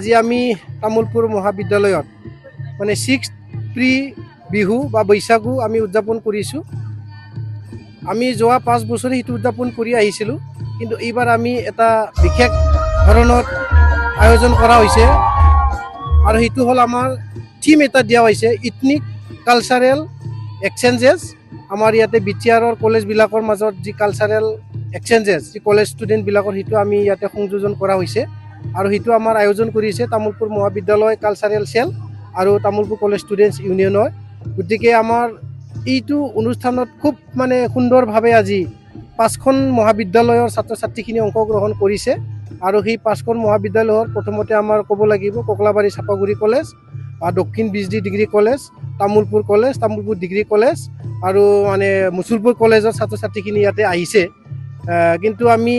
আজি আমি তামোলপুৰ মহাবিদ্যালয়ত মানে 6th প্ৰি বিহু বা বৈশাগু আমি উদযাপন কৰিছোঁ। আমি যোৱা 5 বছৰে সেইটো উদযাপন কৰি আহিছিলোঁ, কিন্তু এইবাৰ আমি এটা বিশেষ ধৰণৰ আয়োজন কৰা হৈছে আৰু সেইটো হ'ল আমাৰ থিম এটা দিয়া হৈছে ইথনিক কালচাৰেল এক্সচেঞ্জেছ। আমাৰ ইয়াতে বিটিআৰৰ কলেজবিলাকৰ মাজত যি কালচাৰেল এক্সচেঞ্জেছ যি কলেজ ষ্টুডেণ্টবিলাকৰ সেইটো আমি ইয়াতে সংযোজন কৰা হৈছে আৰু সেইটো আমাৰ আয়োজন কৰিছে তামোলপুৰ মহাবিদ্যালয় কালচাৰেল চেল আৰু তামোলপুৰ কলেজ ষ্টুডেণ্টছ ইউনিয়নৰ। গতিকে আমাৰ এইটো অনুষ্ঠানত খুব মানে সুন্দৰভাৱে আজি 5খন মহাবিদ্যালয়ৰ ছাত্ৰ ছাত্ৰীখিনি অংশগ্ৰহণ কৰিছে আৰু সেই 5খন মহাবিদ্যালয়ৰ প্ৰথমতে আমাৰ ক'ব লাগিব Koklabari Chapaguri college, Dakshin Bijni degree college, Tamulpur college, Tamulpur degree college আৰু মানে মুছলপুৰ কলেজৰ ছাত্ৰ ছাত্ৰীখিনি ইয়াতে আহিছে। কিন্তু আমি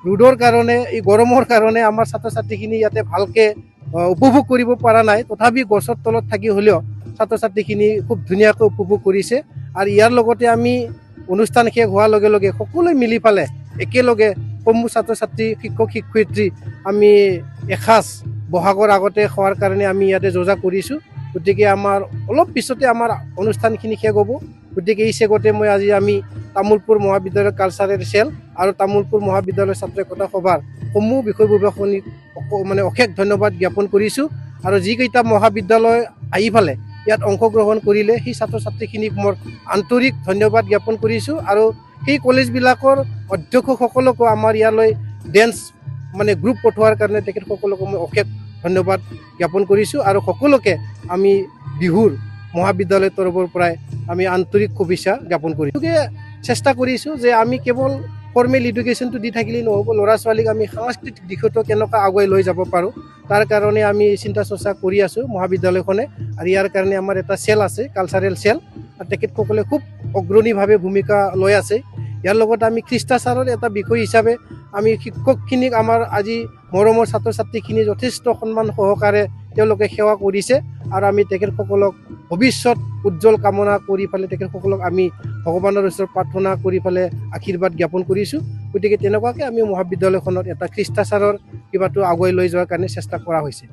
ৰ'দৰ কাৰণে এই গৰমৰ কাৰণে আমাৰ ছাত্ৰ ছাত্ৰীখিনি ইয়াতে ভালকৈ উপভোগ কৰিব পৰা নাই, তথাপি গছৰ তলত থাকি হ'লেও ছাত্ৰ ছাত্ৰীখিনি খুব ধুনীয়াকৈ উপভোগ কৰিছে। আৰু ইয়াৰ লগতে আমি অনুষ্ঠান শেষ হোৱাৰ লগে লগে সকলোৱে মিলি পেলাই একেলগে সমূহ ছাত্ৰ ছাত্ৰী শিক্ষক শিক্ষয়িত্ৰী আমি এসাঁজ বহাগৰ আগতে খোৱাৰ কাৰণে আমি ইয়াতে যোজা কৰিছোঁ। গতিকে আমাৰ অলপ পিছতে আমাৰ অনুষ্ঠানখিনি শেষ হ'ব। গতিকে এই চেগতে মই আজি আমি তামোলপুৰ মহাবিদ্যালয় কালচাৰেল চেল আৰু তামোলপুৰ মহাবিদ্যালয় ছাত্ৰ একতা সভাৰ সমূহ বিষয়ববীয়াখিনিক মানে অশেষ ধন্যবাদ জ্ঞাপন কৰিছোঁ আৰু যিকেইটা মহাবিদ্যালয় আহি পেলে ইয়াত অংশগ্ৰহণ কৰিলে সেই ছাত্ৰ ছাত্ৰীখিনিক মোৰ আন্তৰিক ধন্যবাদ জ্ঞাপন কৰিছোঁ আৰু সেই কলেজবিলাকৰ অধ্যক্ষসকলকো আমাৰ ইয়ালৈ ডেন্স মানে গ্ৰুপ পঠোৱাৰ কাৰণে তেখেতসকলকো মই অশেষ ধন্যবাদ জ্ঞাপন কৰিছোঁ আৰু সকলোকে আমি বিহুৰ মহাবিদ্যালয়ৰ তৰফৰ পৰাই আমি আন্তৰিক শুভেচ্ছা জ্ঞাপন কৰিছোঁ। গতিকে চেষ্টা কৰিছোঁ যে আমি কেৱল ফৰ্মেল এডুকেশ্যনটো দি থাকিলেই নহ'ব, ল'ৰা ছোৱালীক আমি সাংস্কৃতিক দিশতো কেনেকুৱা আগুৱাই লৈ যাব পাৰোঁ তাৰ কাৰণে আমি চিন্তা চৰ্চা কৰি আছোঁ মহাবিদ্যালয়খনে। আৰু ইয়াৰ কাৰণে আমাৰ এটা চেল আছে কালচাৰেল চেল, আৰু তেখেতসকলে খুব অগ্ৰণীভাৱে ভূমিকা লৈ আছে। ইয়াৰ লগত আমি খ্ৰীষ্টাচাৰৰ এটা বিষয় হিচাপে আমি শিক্ষকখিনিক আমাৰ আজি মৰমৰ ছাত্ৰ ছাত্ৰীখিনি যথেষ্ট সন্মান সহকাৰে তেওঁলোকে সেৱা কৰিছে আৰু আমি তেখেতসকলক ভৱিষ্যত উজ্জ্বল কামনা কৰি পেলাই তেখেতসকলক আমি ভগৱানৰ ওচৰত প্ৰাৰ্থনা কৰি পেলাই আশীৰ্বাদ জ্ঞাপন কৰিছোঁ। গতিকে তেনেকুৱাকৈ আমি মহাবিদ্যালয়খনত এটা খ্ৰীষ্টাচাৰৰ কিবাটো আগুৱাই লৈ যোৱাৰ কাৰণে চেষ্টা কৰা হৈছে।